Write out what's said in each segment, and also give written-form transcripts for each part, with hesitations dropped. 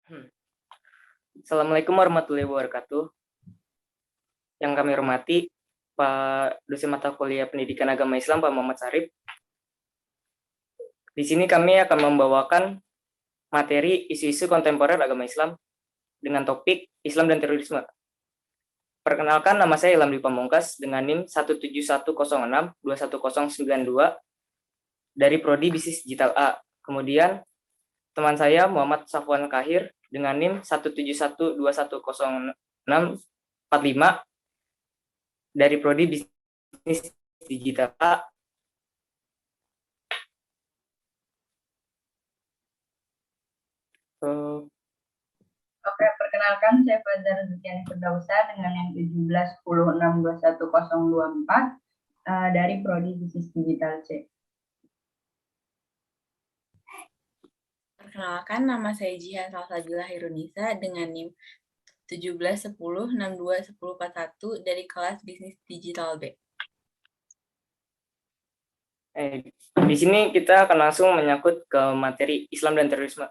Hmm. Assalamualaikum warahmatullahi wabarakatuh. Yang kami hormati Pak dosen mata kuliah Pendidikan Agama Islam Pak Muhammad Sarip. Di sini kami akan membawakan materi isu-isu kontemporer agama Islam dengan topik Islam dan terorisme. Perkenalkan, nama saya Ilham Dwi Pamungkas dengan NIM 17106210092 dari Prodi Bisnis Digital A. Kemudian teman saya Muhammad Safwan Kahir dengan NIM 17121000645 dari Prodi Bisnis Digital A. Oke, perkenalkan saya Fajar Zukiani Firdausa dengan yang 1710621024 dari Prodi Bisnis Digital C. Perkenalkan, nama saya Jihan Salsabila Hirunisa dengan NIM 1710621041 dari kelas Bisnis Digital B. Di sini kita akan langsung menyangkut ke materi Islam dan terorisme.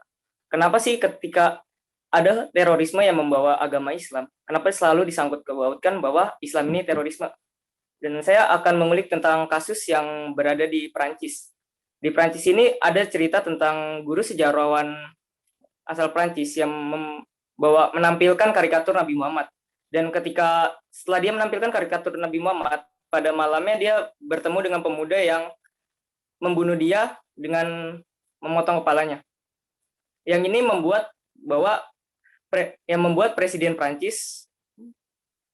Kenapa sih ketika ada terorisme yang membawa agama Islam, kenapa selalu disangkut kebautkan bahwa Islam ini terorisme? Dan saya akan mengulik tentang kasus yang berada di Perancis. Di Perancis ini ada cerita tentang guru sejarawan asal Perancis yang menampilkan karikatur Nabi Muhammad. Dan setelah dia menampilkan karikatur Nabi Muhammad, pada malamnya dia bertemu dengan pemuda yang membunuh dia dengan memotong kepalanya. Yang ini membuat Presiden Prancis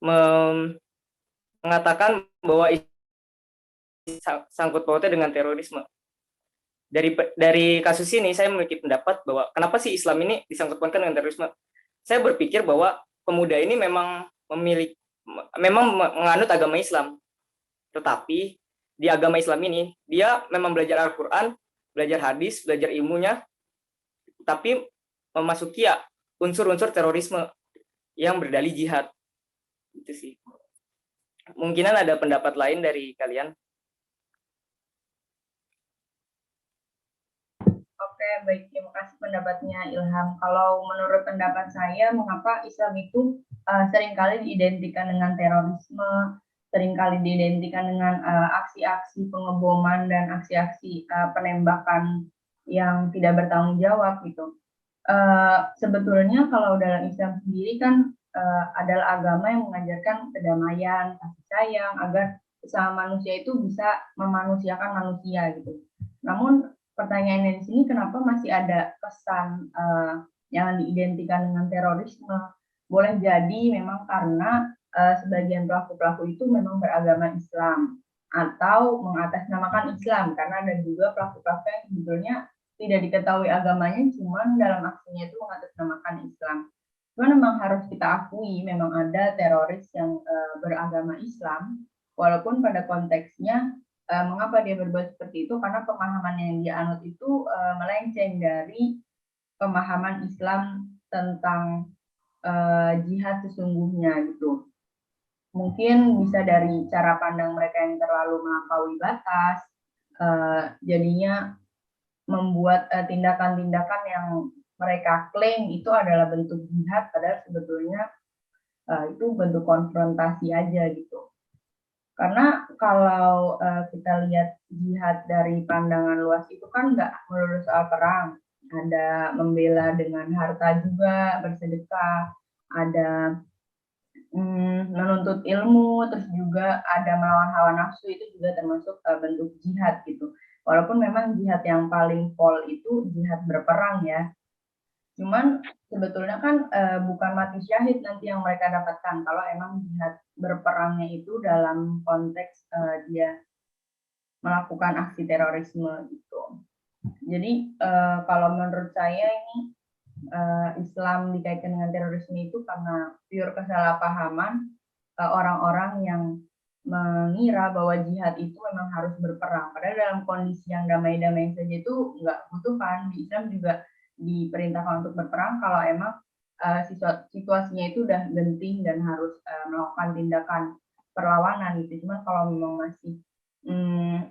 mengatakan bahwa sangkut pautnya dengan terorisme. Dari kasus ini saya memiliki pendapat bahwa kenapa sih Islam ini disangkut pautkan dengan terorisme. Saya berpikir bahwa pemuda ini memang menganut agama Islam, tetapi di agama Islam ini dia memang belajar Al-Quran, belajar hadis, belajar ilmunya, tapi memasuki unsur-unsur terorisme yang berdalih jihad. Itu sih. Mungkinan ada pendapat lain dari kalian. Oke, baik. Terima kasih pendapatnya Ilham. Kalau menurut pendapat saya, mengapa Islam itu seringkali diidentikan dengan terorisme, seringkali diidentikan dengan aksi-aksi pengeboman dan aksi-aksi penembakan yang tidak bertanggung jawab gitu. Sebetulnya kalau dalam Islam sendiri kan adalah agama yang mengajarkan kedamaian, kasih sayang, agar sesama manusia itu bisa memanusiakan manusia gitu. Namun pertanyaannya di sini, kenapa masih ada kesan yang diidentikan dengan terorisme? Boleh jadi memang karena sebagian pelaku-pelaku itu memang beragama Islam atau mengatasnamakan Islam, karena ada juga pelaku-pelaku yang sebetulnya tidak diketahui agamanya, cuman dalam aksinya itu mengatasnamakan Islam. Cuman memang harus kita akui, memang ada teroris yang beragama Islam, walaupun pada konteksnya mengapa dia berbuat seperti itu, karena pemahaman yang dia anut itu melenceng dari pemahaman Islam tentang jihad sesungguhnya gitu. Mungkin bisa dari cara pandang mereka yang terlalu melampaui batas, jadinya membuat tindakan-tindakan yang mereka klaim itu adalah bentuk jihad, padahal sebetulnya itu bentuk konfrontasi aja gitu. Karena kalau kita lihat jihad dari pandangan luas itu kan nggak melulu soal perang, ada membela dengan harta juga, bersedekah, ada menuntut ilmu, terus juga ada melawan hawa nafsu, itu juga termasuk bentuk jihad gitu. Walaupun memang jihad yang paling pol itu jihad berperang ya. Cuman sebetulnya kan bukan mati syahid nanti yang mereka dapatkan kalau emang jihad berperangnya itu dalam konteks dia melakukan aksi terorisme gitu. Jadi kalau menurut saya ini Islam dikaitkan dengan terorisme itu karena pure kesalahpahaman orang-orang yang mengira bahwa jihad itu memang harus berperang. Padahal dalam kondisi yang damai-damai saja itu nggak butuhkan. Di Islam juga diperintahkan untuk berperang kalau emang situasinya itu udah genting dan harus melakukan tindakan perlawanan gitu. Cuma kalau memang masih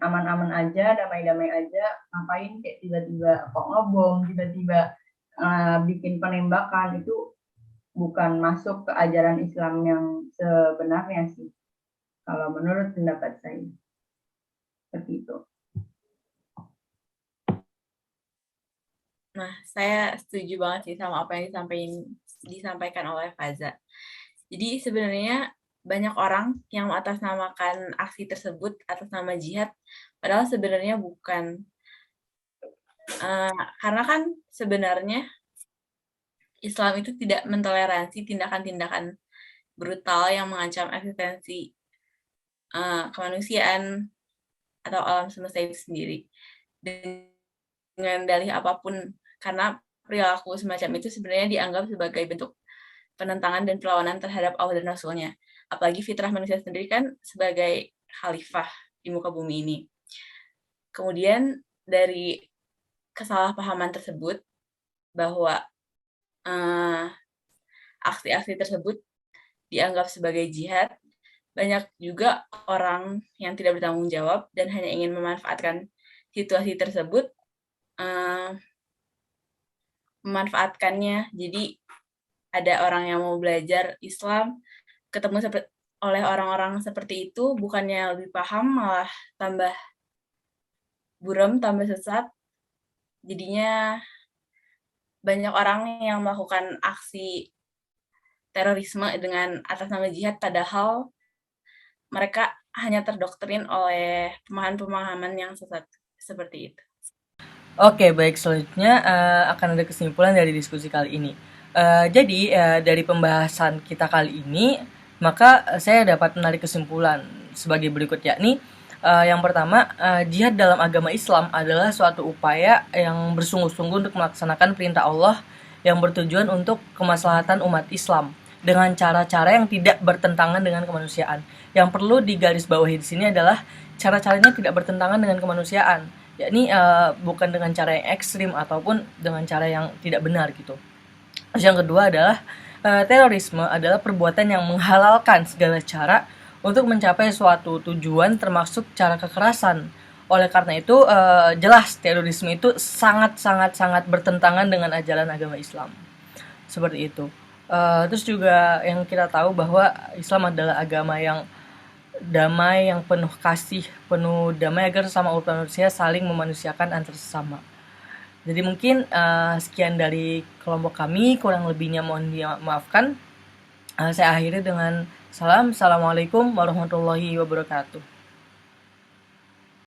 aman-aman aja, damai-damai aja, ngapain kayak tiba-tiba kok ngebom, tiba-tiba bikin penembakan itu bukan masuk ke ajaran Islam yang sebenarnya sih. Kalau menurut pendapat saya seperti itu. Nah, saya setuju banget sih sama apa yang disampaikan oleh Faza. Jadi sebenarnya banyak orang yang mengatasnamakan aksi tersebut atas nama jihad, padahal sebenarnya bukan. Karena kan sebenarnya Islam itu tidak mentoleransi tindakan-tindakan brutal yang mengancam eksistensi kemanusiaan atau alam semesta itu sendiri dengan dalih apapun, karena perilaku semacam itu sebenarnya dianggap sebagai bentuk penentangan dan perlawanan terhadap Allah dan Rasul-Nya. Apalagi fitrah manusia sendiri kan sebagai khalifah di muka bumi ini. Kemudian dari kesalahpahaman tersebut bahwa aksi-aksi tersebut dianggap sebagai jihad, banyak juga orang yang tidak bertanggung jawab dan hanya ingin memanfaatkan situasi tersebut, memanfaatkannya. Jadi ada orang yang mau belajar Islam, ketemu oleh orang-orang seperti itu, bukannya lebih paham, malah tambah buram, tambah sesat. Jadinya banyak orang yang melakukan aksi terorisme dengan atas nama jihad, padahal mereka hanya terdoktrin oleh pemahaman-pemahaman yang sesat seperti itu. Oke, baik. Selanjutnya akan ada kesimpulan dari diskusi kali ini. Jadi dari pembahasan kita kali ini, maka saya dapat menarik kesimpulan sebagai berikut, yakni yang pertama, jihad dalam agama Islam adalah suatu upaya yang bersungguh-sungguh untuk melaksanakan perintah Allah yang bertujuan untuk kemaslahatan umat Islam dengan cara-cara yang tidak bertentangan dengan kemanusiaan. Yang perlu digarisbawahi di sini adalah cara-caranya tidak bertentangan dengan kemanusiaan, yakni bukan dengan cara yang ekstrim ataupun dengan cara yang tidak benar gitu. Terus yang kedua adalah terorisme adalah perbuatan yang menghalalkan segala cara untuk mencapai suatu tujuan termasuk cara kekerasan. Oleh karena itu jelas terorisme itu sangat bertentangan dengan ajaran agama Islam. Seperti itu. Terus juga yang kita tahu bahwa Islam adalah agama yang damai, yang penuh kasih, penuh damai agar sesama umat manusia saling memanusiakan antar sesama. Jadi mungkin sekian dari kelompok kami, kurang lebihnya mohon dimaafkan. Saya akhiri dengan salam. Assalamualaikum warahmatullahi wabarakatuh.